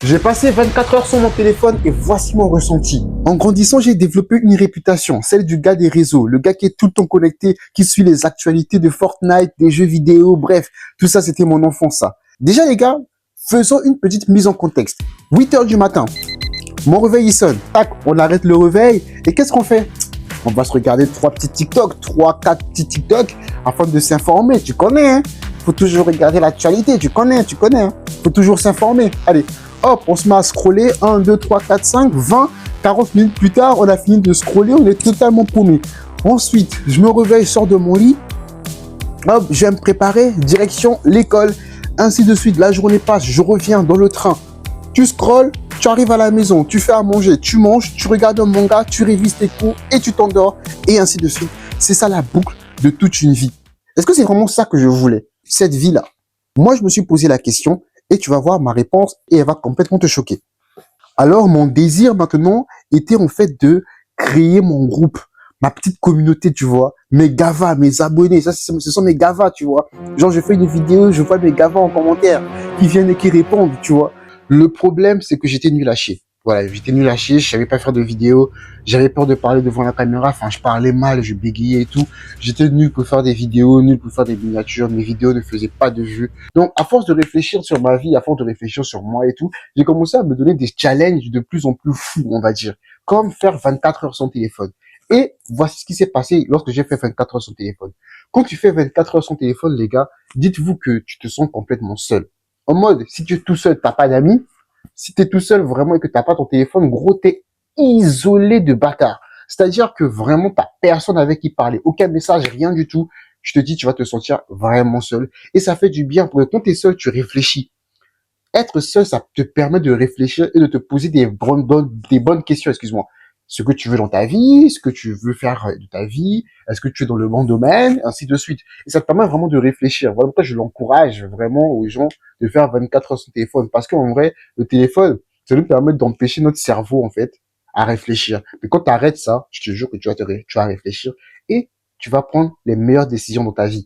J'ai passé 24 heures sur mon téléphone et voici mon ressenti. En grandissant, j'ai développé une réputation, celle du gars des réseaux, le gars qui est tout le temps connecté, qui suit les actualités de Fortnite, des jeux vidéo, bref, tout ça c'était mon enfance ça. Déjà les gars, faisons une petite mise en contexte. 8 heures du matin, mon réveil il sonne, tac, on arrête le réveil et qu'est-ce qu'on fait? On va se regarder 3 petits TikTok, 3-4 petits TikTok afin de s'informer, tu connais hein? Faut toujours regarder l'actualité, tu connais hein? Faut toujours s'informer. Allez, hop, on se met à scroller, 1, 2, 3, 4, 5, 20, 40 minutes plus tard, on a fini de scroller, on est totalement paumé. Ensuite, je me réveille, je sors de mon lit, hop, je vais me préparer, direction l'école, ainsi de suite. La journée passe, je reviens dans le train, tu scrolles, tu arrives à la maison, tu fais à manger, tu manges, tu regardes un manga, tu révises tes cours et tu t'endors, et ainsi de suite. C'est ça la boucle de toute une vie. Est-ce que c'est vraiment ça que je voulais, cette vie-là? Moi, je me suis posé la question, et tu vas voir ma réponse et elle va complètement te choquer. Alors, mon désir maintenant était en fait de créer mon groupe, ma petite communauté, tu vois, mes gavas, mes abonnés, ça, ce sont mes gavas, tu vois. Genre, je fais une vidéo, je vois mes gavas en commentaire qui viennent et qui répondent, tu vois. Le problème, c'est que j'étais nul à chier. Voilà, j'étais nul à chier, je savais pas faire de vidéo, j'avais peur de parler devant la caméra, enfin, je parlais mal, je bégayais et tout. J'étais nul pour faire des vidéos, nul pour faire des miniatures, mes vidéos ne faisaient pas de vues. Donc, à force de réfléchir sur ma vie, à force de réfléchir sur moi et tout, j'ai commencé à me donner des challenges de plus en plus fous, on va dire. Comme faire 24 heures sans téléphone. Et voici ce qui s'est passé lorsque j'ai fait 24 heures sans téléphone. Quand tu fais 24 heures sans téléphone, les gars, dites-vous que tu te sens complètement seul. En mode, si tu es tout seul, t'as pas d'amis. Si t'es tout seul vraiment et que t'as pas ton téléphone, gros, t'es isolé de bâtard. C'est-à-dire que vraiment, t'as personne avec qui parler. Aucun message, rien du tout. Je te dis, tu vas te sentir vraiment seul. Et ça fait du bien parce que quand t'es seul, tu réfléchis. Être seul, ça te permet de réfléchir et de te poser des bonnes questions, excuse-moi. Ce que tu veux dans ta vie, ce que tu veux faire de ta vie, est-ce que tu es dans le bon domaine, ainsi de suite. Et ça te permet vraiment de réfléchir. Voilà pourquoi je l'encourage vraiment aux gens de faire 24 heures sur le téléphone. Parce qu'en vrai, le téléphone, ça nous permet d'empêcher notre cerveau, en fait, à réfléchir. Mais quand tu arrêtes ça, je te jure que tu vas réfléchir et tu vas prendre les meilleures décisions dans ta vie.